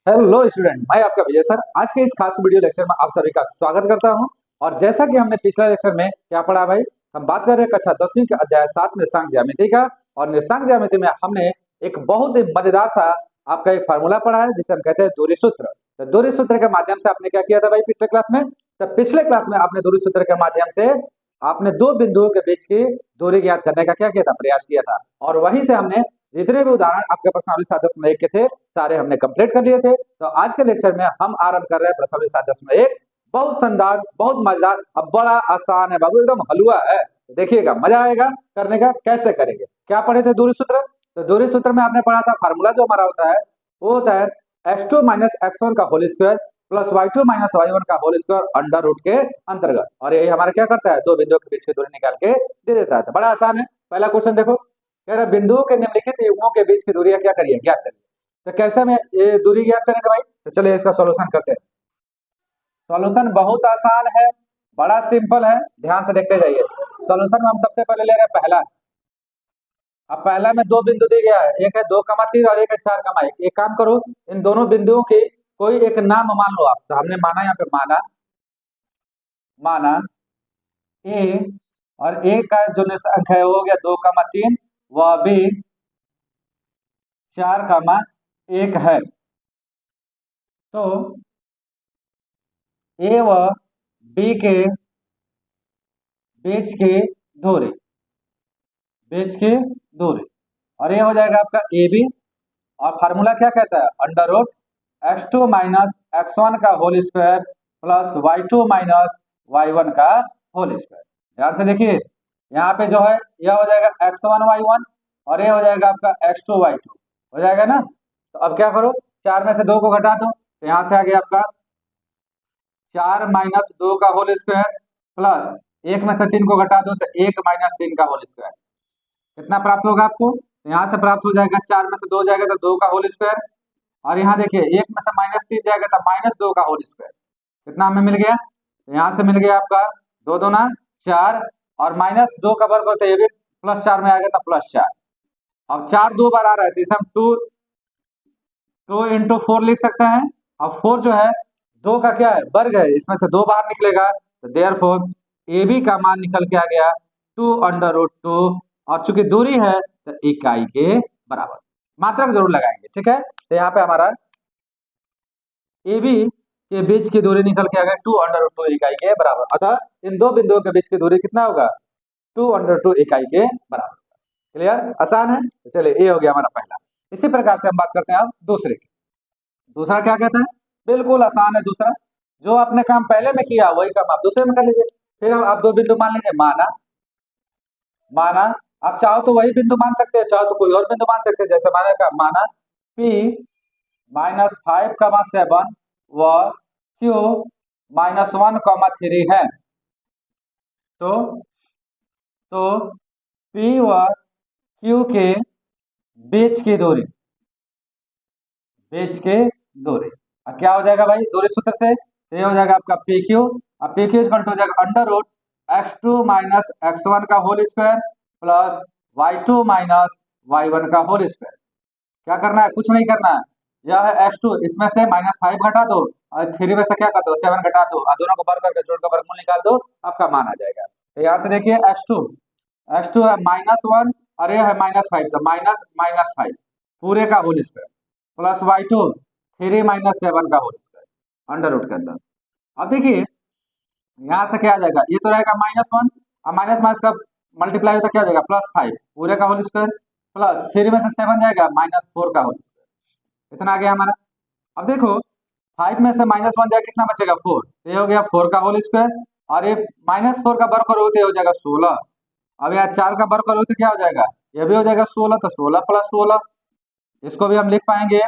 Hello student, मैं आपका विजय sir. आज के इस खास वीडियो लेक्चर में आप सभी का स्वागत करता हूं। और जैसा कि हमने पिछले लेक्चर में क्या पढ़ा भाई, हम बात कर रहे हैं कक्षा 10वीं के अध्याय 7 निर्देशांक ज्यामिति का। और निर्देशांक ज्यामिति में हमने एक बहुत ही मजेदार सा आपका एक फार्मूला पढ़ा है जिसे हम कहते हैं दूरी सूत्र। तो दूरी सूत्र के माध्यम से आपने क्या किया था भाई पिछले क्लास में? तो पिछले क्लास में आपने दूरी सूत्र के माध्यम से आपने दो बिंदुओं के बीच की दूरी ज्ञात करने का क्या किया था, प्रयास किया था। और वहीं से हमने जितने भी उदाहरण आपके प्रश्नावली 7.1 के थे सारे हमने कंप्लीट कर लिए थे। तो आज के लेक्चर में हम आरंभ कर रहे हैं प्रश्नावली 7.1। बहुत शानदार, बहुत मजेदार, अब बड़ा आसान है बाबू, एकदम हलवा है। देखिएगा, मजा आएगा करने का। कैसे करेंगे? क्या पढ़े थे दूरी सूत्र? तो दूरी सूत्र में आपने पढ़ा था फार्मूला जो हमारा होता है वो होता है x2 माइनस x1 का whole square plus y2 minus y1 का होल स्क्वायर अंडर रूट के अंतर्गत। और यही हमारा क्या करता है, दो बिंदुओं के बीच की दूरी निकाल के दे देता है। तो बड़ा आसान है। पहला क्वेश्चन देखो, कह रहा बिंदुओं के निम्नलिखित युग्मों के बीच की दूरी क्या करिए, ज्ञात करिए। तो कैसे हमें ये दूरी ज्ञात करेंगे भाई? तो चलिए इसका सॉल्यूशन करते हैं। सॉल्यूशन बहुत आसान है, बड़ा सिंपल है, ध्यान से देखते जाइए। सॉल्यूशन में हम सबसे पहले ले रहे हैं पहला। अब पहला में दो बिंदु दिया गया है, एक है 2,3 और एक है 4,1। एक काम करो, इन दोनों बिंदुओं के कोई एक नाम मान लो आप। तो हमने माना, यहाँ पे माना माना ए, और ए का जो निर्देशांक है वो हो गया 2,3, वह भी 4,1 है। तो ए व बी के बीच की दूरी, बीच की दूरी, और ये हो जाएगा आपका ए बी। और फार्मूला क्या कहता है, under root x2 minus x1 का whole square plus y2 minus y1 का होल स्क्वायर। ध्यान से देखिए, यहाँ पे जो है यह हो जाएगा x1 y1 और ये हो जाएगा आपका x2 y2, हो जाएगा ना। तो अब क्या करो, 4 में से 2 को घटा दो, तो यहाँ से आ गया आपका 4 माइनस 2 का होल स्क्वायर प्लस 1 में से 3 को घटा दो तो 1 माइनस 3 का होल स्क्वायर। कितना प्राप्त होगा आपको? तो यहाँ से प्राप्त हो जाएगा 4 में से 2 जाएगा तो 2 का होल स्क्वायर, और यहाँ देखिए 1 में से माइनस 3 जाएगा तो माइनस 2 का होल स्क्वायर। कितना हमें मिल गया? तो यहाँ से मिल गया आपका 2 दूना 4, और माइनस 2 का वर्ग होता है ये भी प्लस 4 में आएगा तो प्लस 4। अब 4 दो बार आ रहा है तो इसे हम 2 इंटू 4 लिख सकते हैं। अब 4 जो है 2 का क्या है, वर्ग है, इसमें से 2 बाहर निकलेगा तो देयरफॉर ए बी का मान निकल के आ गया 2 अंडर रूट 2। और चूंकि दूरी है तो इकाई के बराबर। मात्रक जरूर लगाएंगे, ठीक है। तो यहाँ पे हमारा ए बी के बीच की दूरी निकल के आ गया 2 अंडर रूट 2 इकाई के बराबर। अतः इन दो बिंदुओं के बीच की दूरी कितना होगा, 2 अंडर 2 इकाई के बराबर। क्लियर? आसान है। तो चलिए, ये हो गया हमारा पहला। इसी प्रकार से हम बात करते हैं अब दूसरे की। दूसरा क्या कहता है? बिल्कुल आसान है दूसरा। जो आपने काम पहले में किया वही काम आप दूसरे में कर लीजिए। फिर आप दो बिंदु मान लीजिए, माना माना आप चाहो तो वही बिंदु मान सकते हैं, चाहो तो कोई और बिंदु मान सकते हैं। जैसे माने का माना P माइनस 5,7 व Q माइनस 1,3 है। तो P व Q के बीच की दूरी, बीच की दूरी अब क्या हो जाएगा भाई दूरी सूत्र से? तो ये हो जाएगा आपका पी क्यू। अब पी क्यू इक्वल टू हो जाएगा under root x2 minus x1 का whole square plus y2 minus y1 का होल स्क्वायर। क्या करना है? कुछ नहीं करना है। यह है x2, इसमें से -5 घटा दो और 3 में से क्या कर दो, 7 घटा दो, और दोनों को वर्ग करके जोड़कर वर्गमूल निकाल दो, आपका मान आ जाएगा। तो यहाँ से देखिए x2 है -1 और ये है -5, तो -5 पूरे का whole square plus y2 3 minus 7 का होल स्क्वायर अंडर रूट के अंदर। अब देखिए यहाँ से क्या आ जाएगा, ये तो रहेगा -1 और माइनस माइनस का मल्टीप्लाई होता क्या हो जाएगा, +5 पूरे का होल स्क्वायर प्लस 3 में से 7 जाएगा -4 का होल स्क्वायर। इतना आ गया हमारा। अब देखो 5 में से -1 जाएगा, कितना बचेगा 4, ये हो गया 4 का होल स्क्वायर, और ये -4 का वर्ग करोगे तो हो जाएगा 16। अब यहाँ 4 का वर्ग करोगे तो क्या हो जाएगा, ये भी हो जाएगा 16, तो 16 प्लस 16 इसको भी हम लिख पाएंगे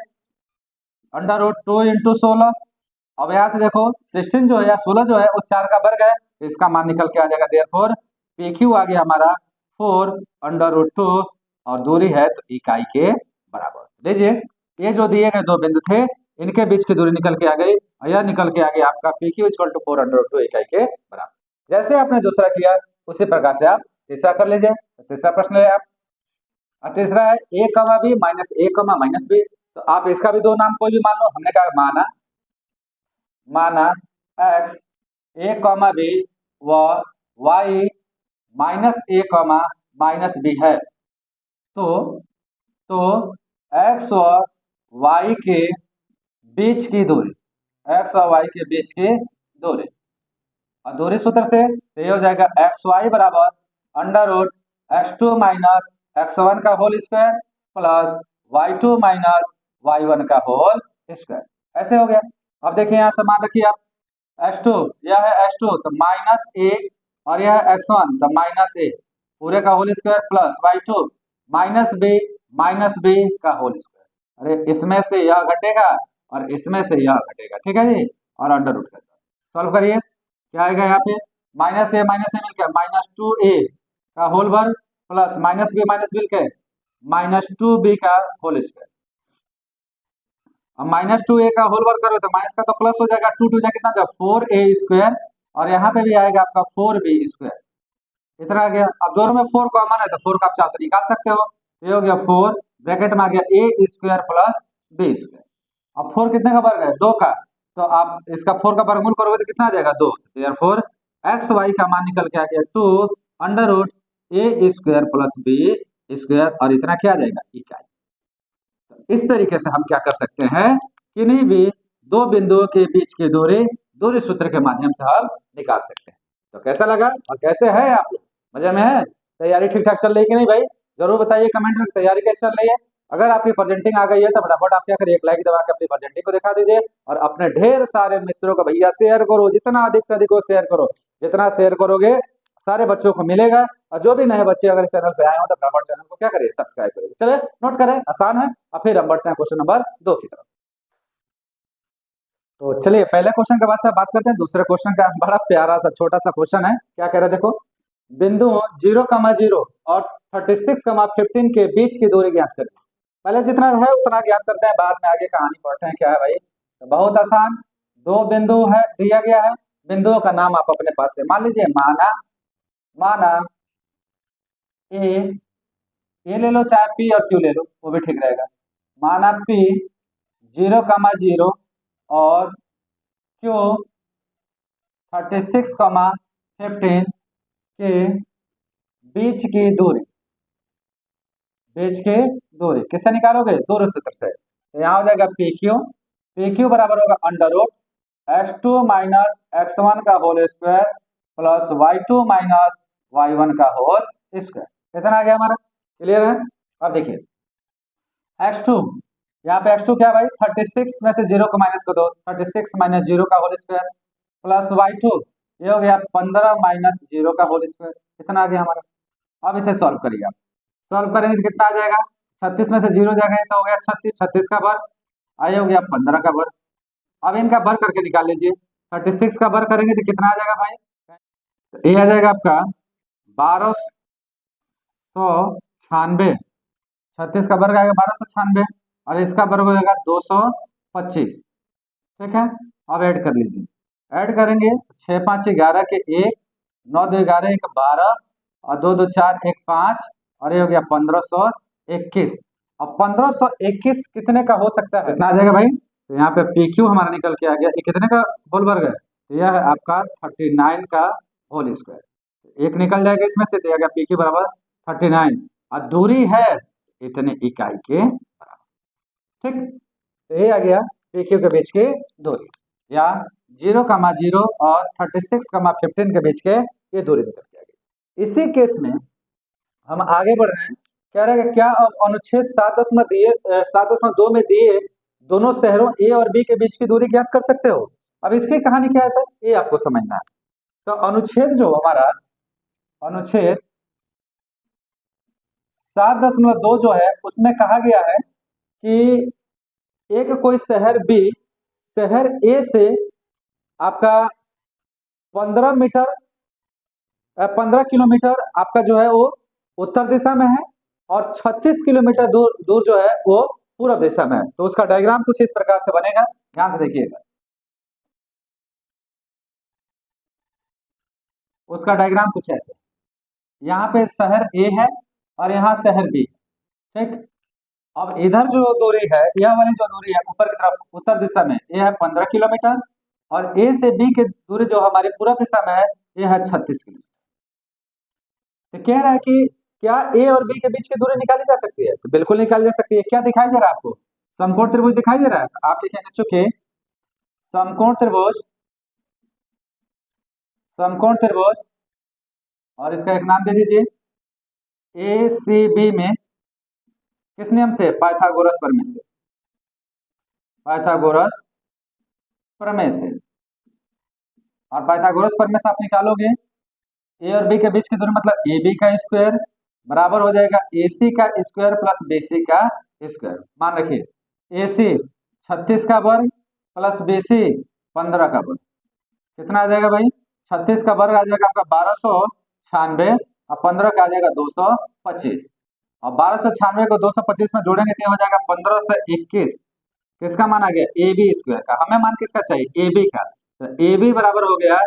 अंडर रूट 2 इंटू 16। अब यहाँ से देखो 16 जो है या 16 जो है वो 4 का वर्ग है, तो इसका मान निकल के आ जाएगा देयरफॉर पी क्यू आ गया हमारा 4 अंडर रूट 2, और दूरी है तो इकाई के बराबर। लीजिए ये जो दिए गए दो बिंदु थे इनके बीच की दूरी निकल के आ गई, और यह निकल के आ गया आपका P Q equal to 4 under root 2 इकाई के बराबर। जैसे आपने दूसरा किया उसी प्रकार से आप तीसरा कर लीजिए। तीसरा प्रश्न है आप, तीसरा है a comma B minus a comma minus B. तो आप इसका भी दो नाम कोई भी मान लो। हमने कहा माना एक्स ए कॉमा बी व वाई माइनस ए कॉमा माइनस बी है। तो तो एक्स और वाई के बीच की दूरी, एक्स और वाई के बीच की दूरी, और दूरी सूत्र से ये हो जाएगा एक्स वाई बराबर under root X two minus X one का whole square plus Y two minus Y one का होल स्क्वायर। ऐसे हो गया। अब देखिए यहाँ समान रखिए आप, एच टू, यह है एच टू तो माइनस ए, और यह है एक्स वन तो माइनस ए पूरे का whole square plus Y two minus B का होल स्क्वायर। अरे इसमें से यह घटेगा और इसमें से यह घटेगा, ठीक है जी, और अंडर रूट कर दो। सॉल्व करिए, क्या आएगा यहाँ पे, माइनस ए मिल गया माइनस टू ए का होल वर्ग प्लस माइनस बी के माइनस टू बी का होल स्क्वायर। अब माइनस टू ए का होल वर्क करो तो माइनस का तो प्लस हो जाएगा, टू टू जा कितना जब फोर ए स्क्वायर, और यहाँ पे भी आएगा आपका फोर बी स्क्वायर, इतना आ गया। अब दोनों में फोर कॉमन है तो फोर का आप चार से निकाल सकते हो। ये हो गया फोर ब्रैकेट में आ गया ए स्क्वायर प्लस बी स्क्वायर। अब फोर कितने का वर्ग है, दो का, तो आप इसका फोर का वर्गमूल करोगे तो कितना आ जाएगा, दो। फोर एक्स वाई का मान निकल के आ गया two under root A square plus B square, और इतना क्या आ जाएगा, इकाई। इस तरीके से हम क्या कर सकते हैं, किन्हीं भी दो बिंदुओं के बीच की दूरी दूरी सूत्र के माध्यम से हम निकाल सकते हैं। तो कैसा लगा और कैसे है आप लोग, मजे में है, तैयारी ठीक ठाक चल रही है कि नहीं भाई, जरूर बताइए कमेंट में तैयारी कैसे चल रही है। अगर आपकी प्रेजेंटिंग आ गई है तो फटाफट आप क्या करिए, एक लाइक दबा के अपनी प्रेजेंटिंग को दिखा दीजिए, और अपने ढेर सारे मित्रों को भैया शेयर करो, जितना अधिक से अधिक हो शेयर करो, जितना शेयर करोगे सारे बच्चों को मिलेगा। और जो भी नए बच्चे अगर इस चैनल पे आए हो तो फटाफट चैनल को क्या करिए, सब्सक्राइब करिए। चले नोट करें, आसान है। अब फिर हम बढ़ते हैं क्वेश्चन नंबर 2 की तरफ। तो चलिए पहले क्वेश्चन के बाद से बात करते हैं दूसरे क्वेश्चन का। बड़ा प्यारा सा छोटा सा क्वेश्चन है, क्या कह रहे हैं देखो, बिंदु 0,0 और 36,15 के बीच की दूरी ज्ञात करें। पहले जितना है उतना ज्ञात करते हैं, बाद में आगे कहानी पढ़ते हैं। क्या है भाई, तो बहुत आसान, दो बिंदु है दिया गया है, बिंदुओं का नाम आप अपने पास से मान लीजिए, माना ए, ले लो चाहे पी और क्यू ले लो वो भी ठीक रहेगा। माना पी 0,0 और क्यू 36,15 के बीच की दूरी किससे निकालोगे, दूरी सूत्र से। तो यहाँ हो जाएगा पी क्यू बराबर होगा under root X two minus X one का whole square plus Y two minus Y one का होल स्क्वायर। कितना आ गया हमारा, क्लियर है। अब देखिए एक्स टू, यहाँ पे एक्स टू क्या है भाई, 36 में से 0 को माइनस कर दो, 36 माइनस 0 का whole square plus Y two, ये हो गया 15 माइनस 0 का होल स्क्वायर। कितना आ गया हमारा। अब इसे सॉल्व करिए आप, सॉल्व करेंगे तो कितना आ जाएगा, 36 में से 0 जाएगा तो हो गया 36, 36 का वर्ग आया हो गया 15 का वर्ग। अब इनका वर्ग करके निकाल लीजिए, 36 का वर्ग करेंगे तो कितना आ जाएगा भाई, तो ये आ जाएगा आपका 1296, 36 का वर्ग आएगा 1296, और इसका वर्ग हो जाएगा 225, ठीक है। अब ऐड कर लीजिए, ऐड करेंगे 6 5 11 के 1, 9 2 11 1 12, और 2 2 4 1 5, और ये हो गया 1521। अब 1521 कितने का हो सकता है, कितना आ जाएगा भाई, तो यहाँ पे पी क्यू हमारा निकल के आ गया, ये कितने का होल वर्ग है, तो यह है आपका 39 का होल स्क्वायर। एक निकल जाएगा इसमें से, तो यह पी क्यू बराबर 39, और दूरी है इतने इकाई के बराबर, ठीक। तो ये आ गया पी क्यू के बीच की दूरी, या 0,0 और 36,15 के बीच के ये दूरी निकल के आ गई। इसी केस में हम आगे बढ़ रहे हैं, कह रहे हैं कि क्या अब अनुच्छेद 7.2 में दिए दोनों शहरों ए और बी के बीच की दूरी ज्ञात कर सकते हो। अब इसकी कहानी क्या है सर, ये आपको समझना है। तो अनुच्छेद जो हमारा अनुच्छेद 7.2 जो है उसमें कहा गया है कि एक कोई शहर बी शहर ए से आपका 15 किलोमीटर आपका जो है वो उत्तर दिशा में है, और 36 किलोमीटर दूर दूर जो है वो पूर्व दिशा में है। तो उसका डायग्राम कुछ इस प्रकार से बनेगा, ध्यान से देखिएगा। उसका डायग्राम कुछ ऐसे, यहाँ पे शहर ए है और यहाँ शहर बी, ठीक। अब इधर जो दूरी है, यह वाली जो दूरी है ऊपर की तरफ उत्तर दिशा में, ये है 15 किलोमीटर, और ए से बी की दूरी जो हमारे पूर्व दिशा में है, ये है 36 किलोमीटर। तो कह रहा है कि क्या ए और बी के बीच की दूरी निकाली जा सकती है? तो बिल्कुल निकाली जा सकती है। क्या दिखाई दे रहा है आपको? समकोण त्रिभुज दिखाई दे रहा है। तो आप लिखेंगे चूंकि समकोण त्रिभुज, समकोण त्रिभुज, और इसका एक नाम दे दीजिए, ए सी बी में किस नियम से? पाइथागोरस प्रमेय से, पाइथागोरस प्रमेय से। और पाइथागोरस प्रमेय से आप निकालोगे ए और बी के बीच की दूरी मतलब ए बी का स्क्वायर बराबर हो जाएगा ए सी का स्क्वायर प्लस बी सी का स्क्वायर। मान रखिए ए सी 36 का वर्ग प्लस बी सी 15 का वर्ग, कितना आ जाएगा भाई? 36 का वर्ग आ जाएगा आपका 1296, और 15 का आ जाएगा 225, और 1296 को 225 में जोड़ेंगे तो हो जाएगा 1521। किसका मान आ गया? ए बी स्क्वायर का। हमें मान किसका चाहिए? ए बी का। तो ए बी बराबर हो गया,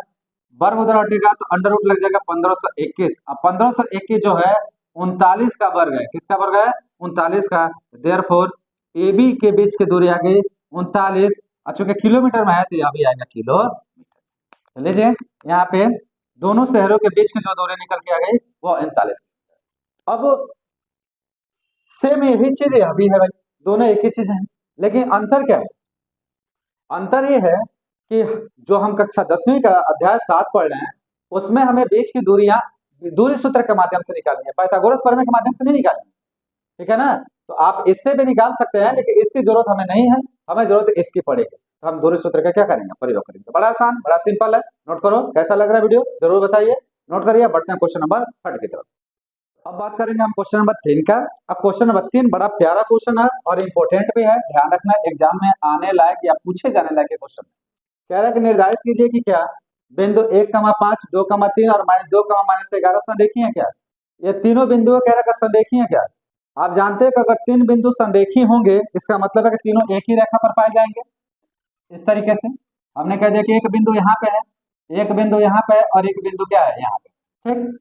वर्ग उधर हटेगा तो अंडर रूट लग जाएगा 1521, अब 1521 जो है 39 का वर्ग है। किसका वर्ग है? 39 का। देयरफॉर ए बी के बीच की दूरी आ गई 39, और चूंकि किलोमीटर में है तो यहाँ भी आएगा किलोमीटर। लीजिए यहाँ पे दोनों शहरों के बीच की जो दूरी निकल के आ गई वो 39। अब सेम यही चीज यह भी है भाई, दोनों एक ही चीज है, लेकिन अंतर क्या है? अंतर ये है कि जो हम कक्षा 10वीं का अध्याय 7 पढ़ रहे हैं उसमें हमें बीच की दूरियां दूरी सूत्र के माध्यम से निकालनी है, पाइथागोरस प्रमेय के माध्यम से नहीं निकालनी। ठीक है ना? तो आप इससे भी निकाल सकते हैं, लेकिन इसकी जरूरत हमें नहीं है, हमें जरूरत इसकी पड़ेगी। तो हम दूरी सूत्र का क्या करेंगे? प्रयोग करेंगे। बड़ा आसान, बड़ा सिंपल है। नोट करो। कैसा लग रहा है वीडियो? जरूर बताइए। नोट करिए। बढ़ते हैं क्वेश्चन नंबर 30 की तरफ। अब बात करेंगे हम क्वेश्चन नंबर 3 का। अब क्वेश्चन नंबर 3 बड़ा प्यारा क्वेश्चन है और इंपॉर्टेंट भी है, ध्यान रखना, एग्जाम में आने लायक या पूछे जाने लायक क्वेश्चन। कह रहा है कि निर्धारित कीजिए कि क्या बिंदु 1,5, 2,3 और -2, -11 संरेखीय है क्या? ये तीनों बिंदुओं कह रहा है संरेखीय है क्या? आप जानते हैं कि अगर 3 बिंदु संरेखीय होंगे इसका मतलब है कि तीनों एक ही रेखा पर पाए जाएंगे। इस तरीके से हमने कह दिया कि एक बिंदु यहाँ पे है, एक बिंदु यहाँ पे है, और एक बिंदु क्या है? यहाँ पे। ठीक।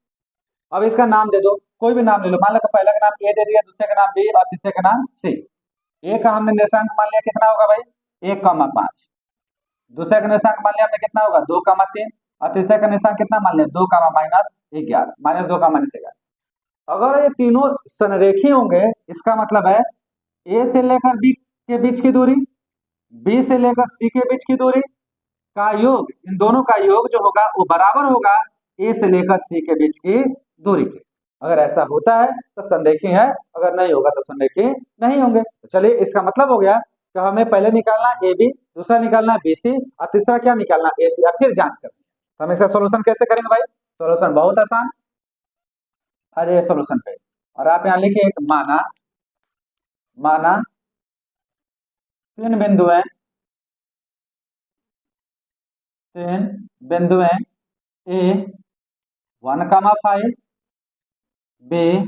अब इसका नाम दे दो, कोई भी नाम ले लो। मान लो पहला का नाम ए दे दिया, दूसरे का नाम बी और तीसरे का नाम सी। ए का हमने निर्देशांक मान लिया कितना होगा भाई? 1,5। दूसरे का निर्देशांक मान लिया हमने कितना होगा? 2,3, और तीसरे का निर्देशांक कितना मान लिया? 2,-11, -2,-11। अगर ये तीनों संरेखीय होंगे इसका मतलब है ए से लेकर बी के बीच की दूरी, बी से लेकर सी के बीच की दूरी का योग, इन दोनों का योग जो होगा वो बराबर होगा ए से लेकर सी के बीच की दूरी के। अगर ऐसा होता है तो संरेखीय है, अगर नहीं होगा तो संरेखीय नहीं होंगे। तो चलिए इसका मतलब हो गया कि हमें पहले निकालना ए बी, दूसरा निकालना बी सी, और तीसरा क्या निकालना? ए सी, और फिर जांच करनी है। तो हम इसका सोल्यूशन कैसे करेंगे भाई? सोल्यूशन बहुत आसान। आ जाइए सोल्यूशन पे, और आप यहाँ लिखिए एक माना, माना 3 बिंदुएं, 3 बिंदुएं ए 1,5, बी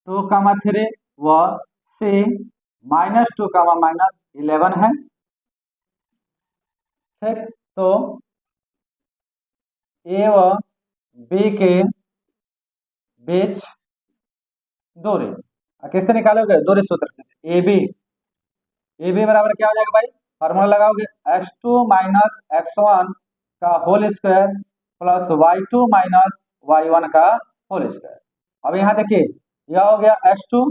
2,3 व सी -2, -11 है। ठीक। तो ए व बी के बीच दूरी कैसे निकालोगे? दूरी सूत्र से। ए बी बराबर क्या हो जाएगा भाई? फार्मूला लगाओगे x2 - x1 का whole square plus y2 - y1 का होल स्क्वायर। अब यहाँ देखिए यह हो गया x2,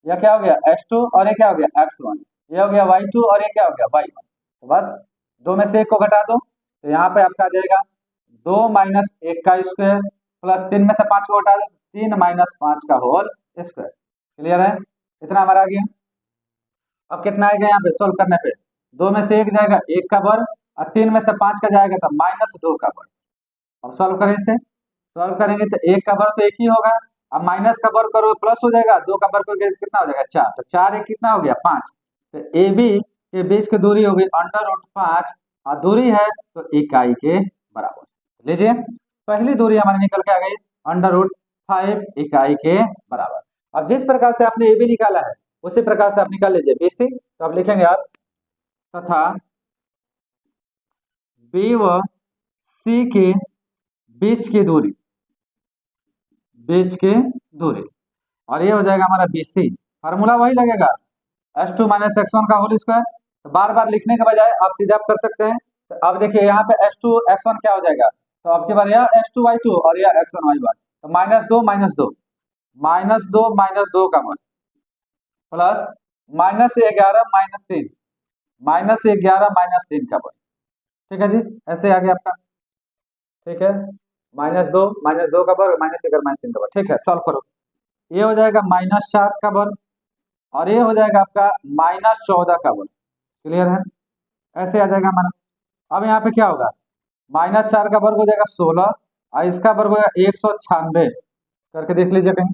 यह क्या हो गया? x2, और ये क्या हो गया? x1। ये हो गया y2 और ये क्या हो गया? y1। तो बस दो में से एक को घटा दो, तो यहाँ पे आपका आ जाएगा 2 - 1 का स्क्वायर प्लस 3 में से 5 को घटा दो, 3 - 5 का होल स्क्वायर। क्लियर है? इतना हमारा आ गया। अब कितना आएगा यहाँ पे सोल्व करने पे? 2 में से 1 जाएगा 1 का वर्ग, और 3 में से 5 का जाएगा तो -2 का वर्ग। अब सॉल्व करें इसे, सॉल्व करेंगे तो 1 का वर्ग तो 1 ही होगा, अब माइनस का वर्ग करोगे प्लस हो जाएगा, 2 का वर्ग करोगे कितना हो जाएगा? 4। तो 4 1 कितना हो गया? 5। तो ए बी के बीच की दूरी होगी √5, और दूरी है तो इकाई के बराबर। लीजिए पहली दूरी हमारी निकल के आ गई √5 इकाई के बराबर। अब जिस प्रकार से आपने ए बी निकाला है उसी प्रकार से आप निकाल लीजिए बी सी। तो अब लिखेंगे आप तथा बी व सी के बीच की दूरी, बीच की दूरी, और ये हो जाएगा हमारा बी सी। फार्मूला वही लगेगा, x2 - x1 का होल स्क्वायर। तो बार बार लिखने के बजाय आप सीधे आप कर सकते हैं। तो अब देखिए यहाँ पे x2 x1 क्या हो जाएगा, तो आपके बार यह x2 y2 और यह x1 y1, तो -2 का मान प्लस -11 -3 का मान। ठीक है जी, ऐसे आ गया आपका। ठीक है, -2 का वर्ग -11 -3 का वर्ग। ठीक है, सॉल्व करो। ये हो जाएगा -4 का वर्ग और ये हो जाएगा आपका -14 का वर्ग। क्लियर है, ऐसे आ जाएगा हमारा। अब यहाँ पे क्या होगा, -4 का वर्ग हो जाएगा 16 और इसका वर्ग हो जाएगा 196। करके देख लीजिए कहीं।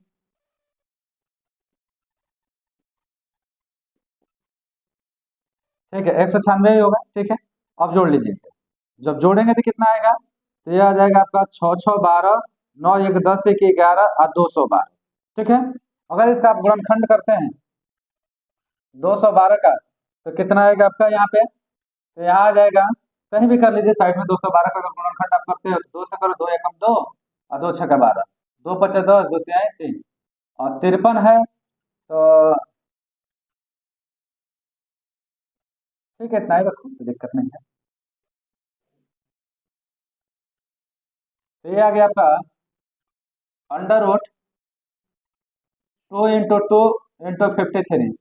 ठीक है, 196 ही होगा। ठीक है, अब जोड़ लीजिए इसे। जब जोड़ेंगे तो कितना आएगा, तो ये आ जाएगा आपका 6 6 12, 9 1 10 1 11 और 212। ठीक है, अगर इसका आप गुणनखंड करते हैं 212 का, तो कितना आएगा आपका यहाँ पे, तो यहाँ आ जाएगा, कहीं भी कर लीजिए साइड में। 212 का अगर गुणनखंड आप करते हो, 2 से करो, 2 एकम 2 और 2 छक्का 12, 2 पचे 10, 2 तिहाई 3 और 53 है। तो ठीक है, इतना ही रखो, कोई दिक्कत नहीं है। तो ये आ गया आपका √2 × 2 × 53।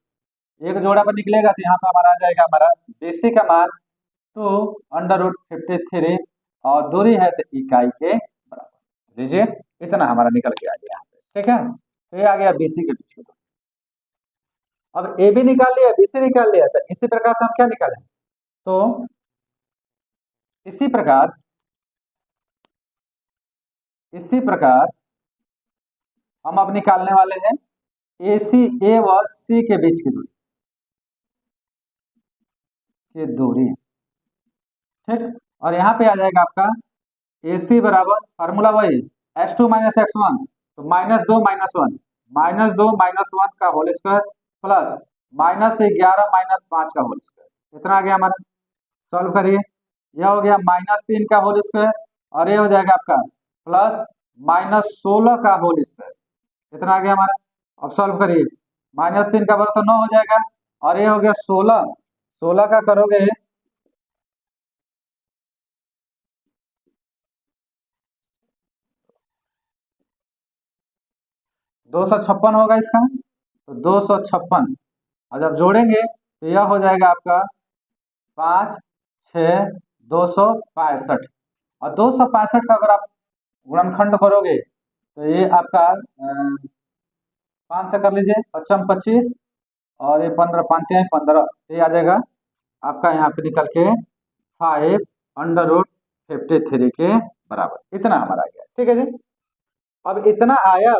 एक जोड़ा पर निकलेगा तो यहाँ पर हमारा आ जाएगा हमारा BC का मान 2 √53 और दूरी है तो इकाई के बराबर। लीजिए, इतना हमारा निकल के आ गया यहाँ पे। ठीक है, तो ये आ गया BC के बीच की दूरी। अब AB निकाल लिया, BC निकाल लिया, तो इसी प्रकार से हम क्या निकालें, तो इसी प्रकार हम अब निकालने वाले हैं AC A व C के बीच की दूरी। ठीक, और यहाँ पे आ जाएगा आपका AC बराबर फार्मूला वही x2 - x1, तो -2 - 1 का होल स्क्वायर प्लस -11 -5 का होल स्क्वायर। इतना आ गया हमारा। सॉल्व करिए, यह हो गया -3 का होल स्क्वायर और ये हो जाएगा आपका प्लस -16 का होल स्क्वायर। इतना आ गया हमारा। अब सॉल्व करिए, -3 का वर्ग तो 9 हो जाएगा और ये हो गया 16, 16 का करोगे 256 होगा इसका, तो 256 और जब जोड़ेंगे तो यह हो जाएगा आपका 5 6 265 और 265 का अगर आप गुणनखंड करोगे तो ये आपका 5 से कर लीजिए, 55 25 और ये 15 5 15, ये आ जाएगा आपका यहाँ पे निकल के 5 √53 के बराबर। इतना हमारा आ गया। ठीक है जी, अब इतना आया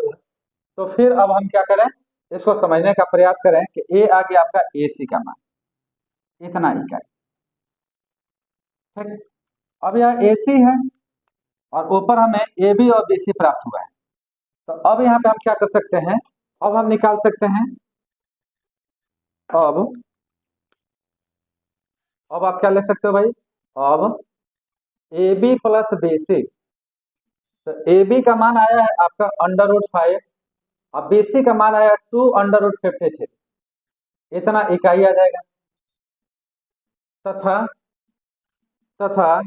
तो फिर अब हम क्या करें, इसको समझने का प्रयास करें कि ए आ गया आपका AC का मान इतना इकाई। ठीक, अब यह AC है और ऊपर हमें AB और BC प्राप्त हुआ है। तो अब यहाँ पे हम क्या कर सकते हैं, अब हम निकाल सकते हैं, अब आप क्या ले सकते हो भाई, अब AB प्लस BC, तो AB का मान आया है आपका √5 और BC का मान आया 2 √53, इतना इकाई आ जाएगा। तथा तथा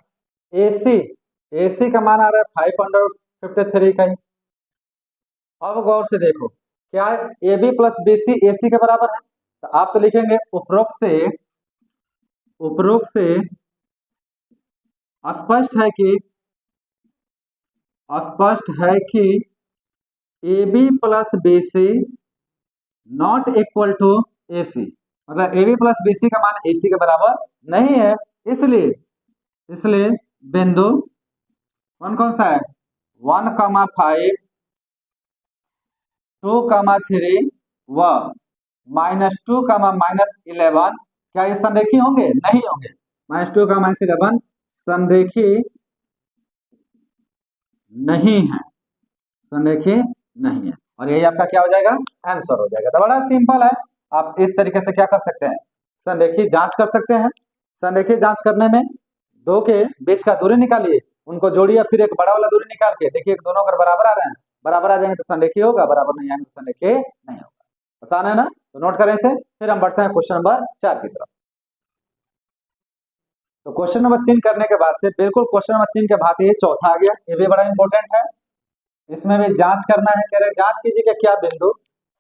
AC का मान आ रहा है 5 √53 इकाई। अब गौर से देखो, क्या AB प्लस BC AC के बराबर है, तो आप तो लिखेंगे उपरोक्त से स्पष्ट है कि AB plus BC not equal to AC, मतलब AB प्लस BC का मान AC के बराबर नहीं है। इसलिए इसलिए बिंदु कौन कौन सा है, 1,5 2,3 व -2, -11, क्या ये संरेखी होंगे, नहीं होंगे। -2 -11 संरेखी नहीं है, संरेखी नहीं है और यही आपका क्या हो जाएगा, आंसर हो जाएगा। तो बड़ा सिंपल है, आप इस तरीके से क्या कर सकते हैं, संरेखी जांच कर सकते हैं। संरेखी जांच करने में दो के बीच का दूरी निकालिए, उनको जोड़िए, फिर एक बड़ा वाला दूरी निकाल के देखिए दोनों अगर बराबर आ रहे हैं, बराबर आ जाएंगे तो संरेखी होगा, बराबर नहीं आएंगे तो संरेखी नहीं होगा। आसान है ना। तो नोट करें इसे। फिर हम बढ़ते हैं क्वेश्चन नंबर 4 की तरफ। तो क्वेश्चन नंबर 3 करने के बाद से बिल्कुल क्वेश्चन नंबर 3 के भांति ये चौथा आ गया, ये भी बड़ा इंपॉर्टेंट है। इसमें भी जांच करना है, कह रहे जांच कीजिए कि क्या बिंदु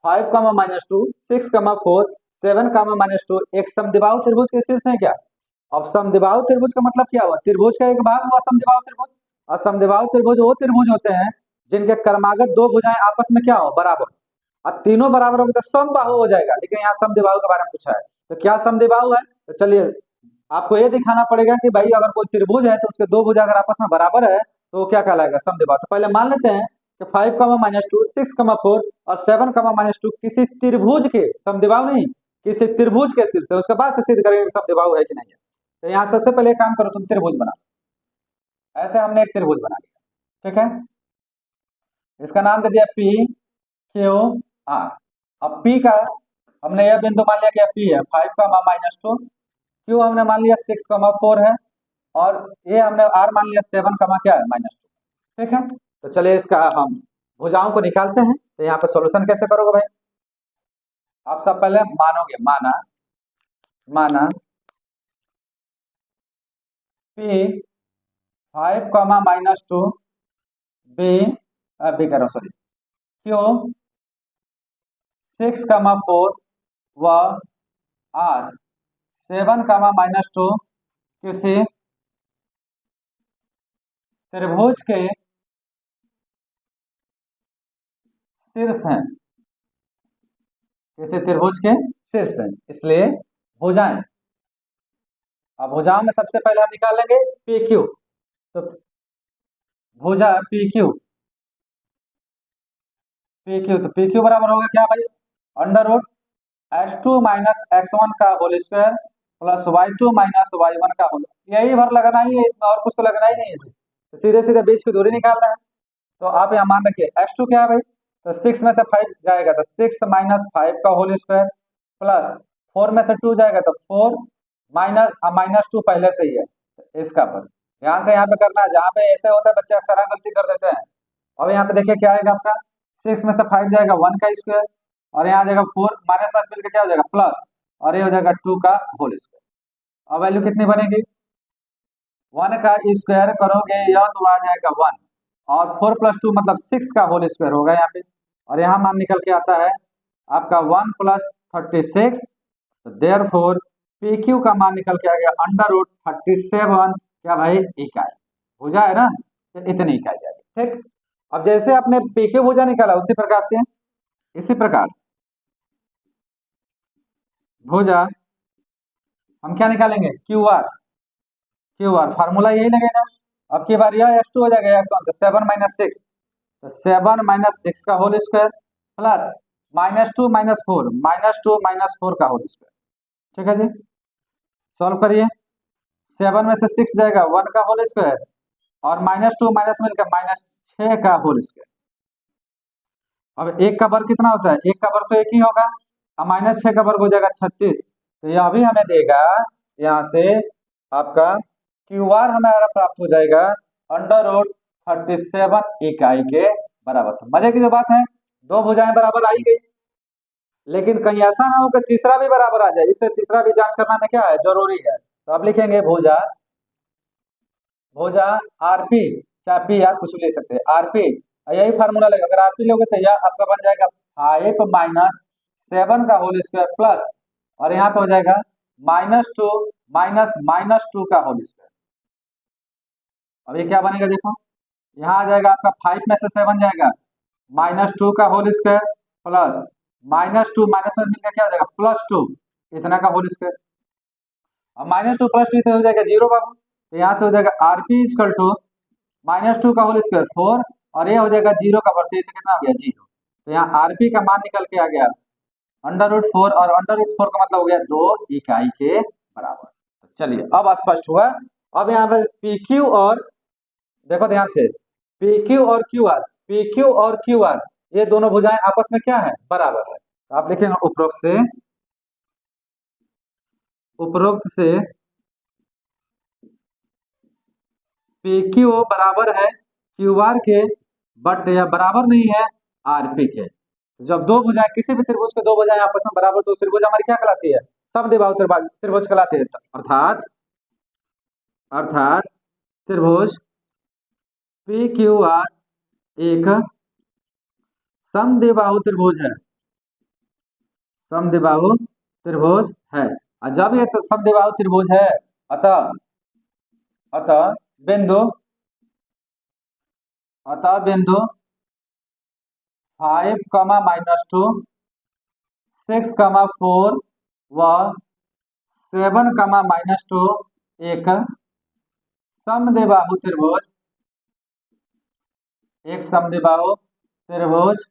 5, -2, 6, 4, 7, -2 एक समद्विबाहु त्रिभुज के शीर्ष है क्या। अब समद्विबाहु त्रिभुज का मतलब क्या हुआ, त्रिभुज का एक भाग हुआ समद्विबाहु त्रिभुज। और समद्विबाहु त्रिभुज वो त्रिभुज होते हैं जिनके क्रमागत दो भुजाएं आपस में क्या हो, बराबर। अब तीनों बराबर होगी तो समबाहु हो जाएगा, लेकिन यहाँ समद्विबाहु के बारे में पूछा है, तो क्या समद्विबाहु है। तो चलिए आपको ये दिखाना पड़ेगा कि भाई अगर कोई त्रिभुज है तो उसके दो भुजा अगर आपस में बराबर है तो वो क्या कहलाएगा, समद्विबाहु। तो पहले मान लेते हैं कि 5, -2, 6, 4 और 7, -2 किसी त्रिभुज के, समद्विबाहु नहीं, किसी त्रिभुज के शीर्ष है। उसके बाद से सिद्ध करेंगे समद्विबाहु है कि नहीं है। तो यहाँ सबसे पहले काम करो, तुम त्रिभुज बना। ऐसे हमने एक त्रिभुज बना लिया, ठीक है। इसका नाम दे दिया पी क्यू आर। अब पी का हमने यह बिंदु मान लिया कि पी है 5, -2, क्यू हमने मान लिया 6, 4 है, और ये हमने आर मान लिया 7, क्या है, -2, ठीक है। तो चलिए इसका हम भुजाओं को निकालते हैं। तो यहाँ पे सॉल्यूशन कैसे करोगे भाई, आप सब पहले मानोगे, माना पी 5, -2 बी बी करो सॉरी क्यू 6, 4 व आर 7, -2 किसी त्रिभुज के शीर्ष हैं, किसी त्रिभुज के शीर्ष हैं, इसलिए भुजाएं। अब भुजाओं में सबसे पहले हम निकालेंगे पी क्यू। तो भुजा पी क्यू, तो पी क्यू बराबर होगा क्या भाई, √(x2 - x1) का whole square plus (y2 - y1) का होल। यही भर लगना ही है इसमें, और कुछ तो लगना ही नहीं है। तो सीधे सीधे बीच की दूरी निकालना है। तो आप यहाँ मान रखिए x2 क्या है भाई, तो 6 में से 5 जाएगा तो 6 - 5 का होल स्क्वायर प्लस 4 में से 2 जाएगा तो 4 -2 पहले से ही है, तो इसका पर ध्यान से यहाँ पे करना है। जहाँ पे ऐसे होता है बच्चे अक्सर गलती कर देते हैं। अब यहाँ पे देखिए क्या आएगा आपका, 6 में से 5 जाएगा 1 का स्क्वायर, और यहाँ जाएगा 4 माइनस प्लस मिलकर क्या हो जाएगा प्लस, और ये हो जाएगा 2 का होल स्क्वायर। अब वैल्यू कितनी बनेगी, 1 का स्क्वायर करोगे या तो आ जाएगा 1, और 4 + 2 मतलब 6 का होल स्क्वायर होगा यहाँ पे, और यहाँ मान निकल के आता है आपका 1 + 36। तो देयरफॉर पी क्यू का मान निकल के आ गया √37 क्या भाई, इकाई। भुजा है ना, तो इतनी इकाई जाएगी, ठीक। अब जैसे आपने पी क्यू भुजा निकाला उसी प्रकार से, इसी प्रकार भुजा हम क्या निकालेंगे, क्यू आर फार्मूला यही लगेगा। अब की बार यह x2 हो जाएगा x1, तो 7 - 6, तो 7 - 6 का होल स्क्वायर प्लस -2 - 4 -2 - 4 का होल स्क्वायर, ठीक है जी। सॉल्व करिए, 7 में से 6 जाएगा 1 का होल स्क्वायर, और -2 माइनस मिलकर -6 का होल स्क्वायर। अब एक का वर्ग कितना होता है, एक का वर्ग तो एक ही होगा, अब -6 का वर्ग हो जाएगा 36। तो यह भी हमें देगा यहाँ से आपका क्यू आर हमारा प्राप्त हो जाएगा √37 इकाई के बराबर। तो मजे की जो बात है, दो भुजाएं बराबर आई गई, लेकिन कहीं ऐसा ना हो कि तीसरा भी बराबर आ जाए, इसलिए तीसरा भी जांच करना में क्या है, जरूरी है। तो आप लिखेंगे भुजा आरपी, चाहे पी आर कुछ भी ले सकते हैं, आरपी, यही फार्मूला लगेगा। अगर आरपी लोगे तो यह आपका बन जाएगा 5 - 7 का होल स्क्वायर प्लस, और यहाँ पे हो जाएगा -2 -2 का होल स्क्वायर। अब ये क्या बनेगा देखो, यहाँ आ जाएगा आपका 5 में से 7 जाएगा -2 का होल स्क्वायर प्लस -2 माइनस में मिलकर क्या हो जाएगा +2 इतना का होल स्क्वायर। अब -2 +2 तो हो जाएगा 0 बाबू। तो यहाँ से हो जाएगा आरपी इक्वल टू -2 का होल स्क्वायर 4, और ये हो जाएगा 0 का वर्ग, कितना हो गया 0। तो यहाँ आरपी का मान निकल के आ गया √4, और √4 का मतलब हो गया 2 इकाई के बराबर। तो चलिए अब स्पष्ट हुआ। अब यहाँ पे पी क्यू और देखो ध्यान से, पी क्यू और क्यू आर, पी क्यू और क्यू आर ये दोनों भुजाएं आपस में क्या है, बराबर है। तो आप लिखेंगे उपरोक्त से पी क्यू बराबर है क्यू आर के, बट यह बराबर नहीं है आरपी के। जब दो भुजाएं, किसी भी त्रिभुज के दो भुजाएं आपस में बराबर, तो त्रिभुज हमारी क्या कहलाती है? समद्विबाहु त्रिभुज कहलाती है। अर्थात अर्थात त्रिभुज पी क्यू आर एक समद्विबाहु त्रिभुज है, समद्विबाहु त्रिभुज है। और जब ये समद्विबाहु त्रिभुज है, अतः अतः बिंदु बिंदु 5, -2, 6, 4 व 7, -2 एक समद्विबाहु त्रिभुज, एक समद्विबाहु त्रिभुज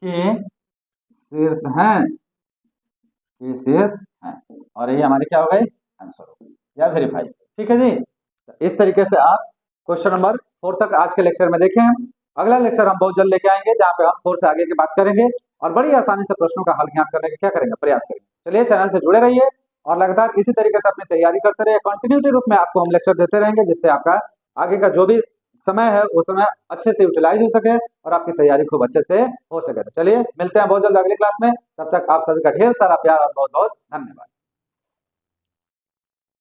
के शीर्ष हैं, के शीर्ष हैं। और ये हमारे क्या हो गए? आंसर हो गए या वेरीफाई। ठीक है जी, तो इस तरीके से आप क्वेश्चन नंबर 4 तक आज के लेक्चर में देखें। अगला लेक्चर हम बहुत जल्द लेके आएंगे, जहाँ पे हम 4 से आगे की बात करेंगे और बड़ी आसानी से प्रश्नों का हल ज्ञात करने का क्या करेंगे? प्रयास करेंगे। चलिए, चैनल से जुड़े रहिए और लगातार इसी तरीके से अपनी तैयारी करते रहिए। कंटिन्यूटी रूप में आपको हम लेक्चर देते रहेंगे, जिससे आपका आगे का जो भी समय है वो समय अच्छे से यूटिलाइज हो सके और आपकी तैयारी खूब अच्छे से हो सके। तो चलिए, मिलते हैं बहुत जल्द अगली क्लास में। तब तक आप सभी का ढेर सारा प्यार और बहुत बहुत धन्यवाद।